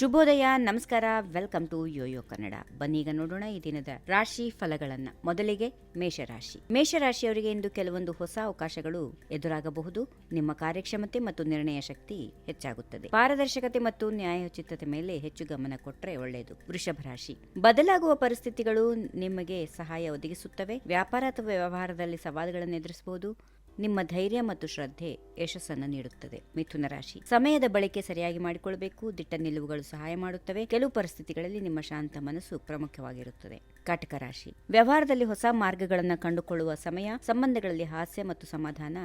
ಶುಭೋದಯ, ನಮಸ್ಕಾರ, welcome to Yoyo Kannada. ಬನ್ನೀಗ ನೋಡೋಣ ಈ ದಿನದ ರಾಶಿ ಫಲಗಳನ್ನ. ಮೊದಲಿಗೆ ಮೇಷರಾಶಿ. ಮೇಷರಾಶಿಯವರಿಗೆ ಇಂದು ಕೆಲವೊಂದು ಹೊಸ ಅವಕಾಶಗಳು ಎದುರಾಗಬಹುದು. ನಿಮ್ಮ ಕಾರ್ಯಕ್ಷಮತೆ ಮತ್ತು ನಿರ್ಣಯ ಶಕ್ತಿ ಹೆಚ್ಚಾಗುತ್ತದೆ. ಪಾರದರ್ಶಕತೆ ಮತ್ತು ನ್ಯಾಯೋಚಿತತೆ ಮೇಲೆ ಹೆಚ್ಚು ಗಮನ ಕೊಟ್ಟರೆ ಒಳ್ಳೆಯದು. ವೃಷಭ ರಾಶಿ. ಬದಲಾಗುವ ಪರಿಸ್ಥಿತಿಗಳು ನಿಮಗೆ ಸಹಾಯ ಒದಗಿಸುತ್ತವೆ. ವ್ಯಾಪಾರ ಅಥವಾ ವ್ಯವಹಾರದಲ್ಲಿ ಸವಾಲುಗಳನ್ನು ಎದುರಿಸಬಹುದು. ನಿಮ್ಮ ಧೈರ್ಯ ಮತ್ತು ಶ್ರದ್ಧೆ ಯಶಸ್ಸನ್ನು ನೀಡುತ್ತದೆ. ಮಿಥುನ ರಾಶಿ. ಸಮಯದ ಬಳಕೆ ಸರಿಯಾಗಿ ಮಾಡಿಕೊಳ್ಳಬೇಕು. ದಿಟ್ಟ ನಿಲುವುಗಳು ಸಹಾಯ ಮಾಡುತ್ತವೆ. ಕೆಲವು ಪರಿಸ್ಥಿತಿಗಳಲ್ಲಿ ನಿಮ್ಮ ಶಾಂತ ಮನಸ್ಸು ಪ್ರಮುಖವಾಗಿರುತ್ತದೆ. ಕಟಕ ರಾಶಿ. ವ್ಯವಹಾರದಲ್ಲಿ ಹೊಸ ಮಾರ್ಗಗಳನ್ನು ಕಂಡುಕೊಳ್ಳುವ ಸಮಯ. ಸಂಬಂಧಗಳಲ್ಲಿ ಹಾಸ್ಯ ಮತ್ತು ಸಮಾಧಾನ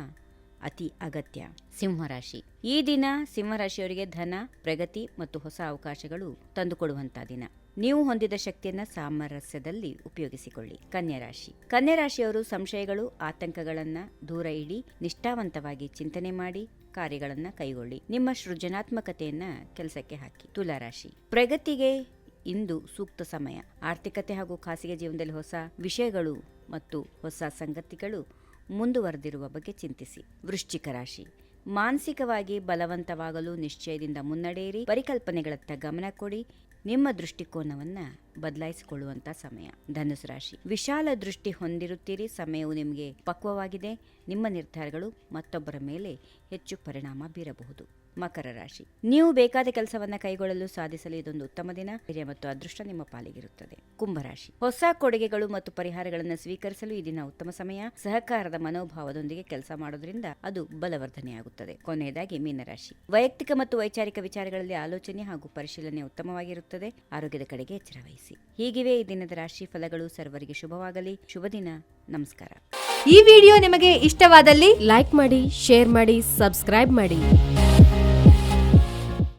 ಅತಿ ಅಗತ್ಯ. ಸಿಂಹರಾಶಿ. ಈ ದಿನ ಸಿಂಹರಾಶಿಯವರಿಗೆ ಧನ, ಪ್ರಗತಿ ಮತ್ತು ಹೊಸ ಅವಕಾಶಗಳು ತಂದುಕೊಡುವಂತಹ ದಿನ. ನೀವು ಹೊಂದಿದ ಶಕ್ತಿಯನ್ನ ಸಾಮರಸ್ಯದಲ್ಲಿ ಉಪಯೋಗಿಸಿಕೊಳ್ಳಿ. ಕನ್ಯಾರಾಶಿ. ಕನ್ಯಾರಾಶಿಯವರು ಸಂಶಯಗಳು, ಆತಂಕಗಳನ್ನ ದೂರ ಇಡಿ. ನಿಷ್ಠಾವಂತವಾಗಿ ಚಿಂತನೆ ಮಾಡಿ ಕಾರ್ಯಗಳನ್ನ ಕೈಗೊಳ್ಳಿ. ನಿಮ್ಮ ಸೃಜನಾತ್ಮಕತೆಯನ್ನ ಕೆಲಸಕ್ಕೆ ಹಾಕಿ. ತುಲಾರಾಶಿ. ಪ್ರಗತಿಗೆ ಇಂದು ಸೂಕ್ತ ಸಮಯ. ಆರ್ಥಿಕತೆ ಹಾಗೂ ಖಾಸಗಿ ಜೀವನದಲ್ಲಿ ಹೊಸ ವಿಷಯಗಳು ಮತ್ತು ಹೊಸ ಸಂಗತಿಗಳು ಮುಂದುವರೆದಿರುವ ಬಗ್ಗೆ ಚಿಂತಿಸಿ. ವೃಶ್ಚಿಕ ರಾಶಿ. ಮಾನಸಿಕವಾಗಿ ಬಲವಂತವಾಗಲು ನಿಶ್ಚಯದಿಂದ ಮುನ್ನಡೆಯಿರಿ. ಪರಿಕಲ್ಪನೆಗಳತ್ತ ಗಮನ ಕೊಡಿ. ನಿಮ್ಮ ದೃಷ್ಟಿಕೋನವನ್ನ ಬದಲಾಯಿಸಿಕೊಳ್ಳುವಂತ ಸಮಯ. ಧನುಸು ರಾಶಿ. ವಿಶಾಲ ದೃಷ್ಟಿ ಹೊಂದಿರುತ್ತೀರಿ. ಸಮಯವು ನಿಮಗೆ ಪಕ್ವವಾಗಿದೆ. ನಿಮ್ಮ ನಿರ್ಧಾರಗಳು ಮತ್ತೊಬ್ಬರ ಮೇಲೆ ಹೆಚ್ಚು ಪರಿಣಾಮ ಬೀರಬಹುದು. ಮಕರ ರಾಶಿ. ನೀವು ಬೇಕಾದ ಕೆಲಸವನ್ನ ಕೈಗೊಳ್ಳಲು ಸಾಧಿಸಲು ಇದೊಂದು ಉತ್ತಮ ದಿನ. ಧೈರ್ಯ ಮತ್ತು ಅದೃಷ್ಟ ನಿಮ್ಮ ಪಾಲಿಗಿರುತ್ತದೆ. ಕುಂಭರಾಶಿ. ಹೊಸ ಕೊಡುಗೆಗಳು ಮತ್ತು ಪರಿಹಾರಗಳನ್ನು ಸ್ವೀಕರಿಸಲು ಈ ದಿನ ಉತ್ತಮ ಸಮಯ. ಸಹಕಾರದ ಮನೋಭಾವದೊಂದಿಗೆ ಕೆಲಸ ಮಾಡೋದ್ರಿಂದ ಅದು ಬಲವರ್ಧನೆಯಾಗುತ್ತದೆ. ಕೊನೆಯದಾಗಿ ಮೀನರಾಶಿ. ವೈಯಕ್ತಿಕ ಮತ್ತು ವೈಚಾರಿಕ ವಿಚಾರಗಳಲ್ಲಿ ಆಲೋಚನೆ ಹಾಗೂ ಪರಿಶೀಲನೆ ಉತ್ತಮವಾಗಿರುತ್ತದೆ. ಆರೋಗ್ಯದ ಕಡೆಗೆ ಎಚ್ಚರ ವಹಿಸಿ. ಹೀಗಿವೆ ಈ ದಿನದ ರಾಶಿ ಫಲಗಳು. ಸರ್ವರಿಗೆ ಶುಭವಾಗಲಿ. ಶುಭ ದಿನ. ನಮಸ್ಕಾರ. ಈ ವಿಡಿಯೋ ನಿಮಗೆ ಇಷ್ಟವಾದಲ್ಲಿ ಲೈಕ್ ಮಾಡಿ, ಶೇರ್ ಮಾಡಿ, ಸಬ್ಸ್ಕ್ರೈಬ್ ಮಾಡಿ.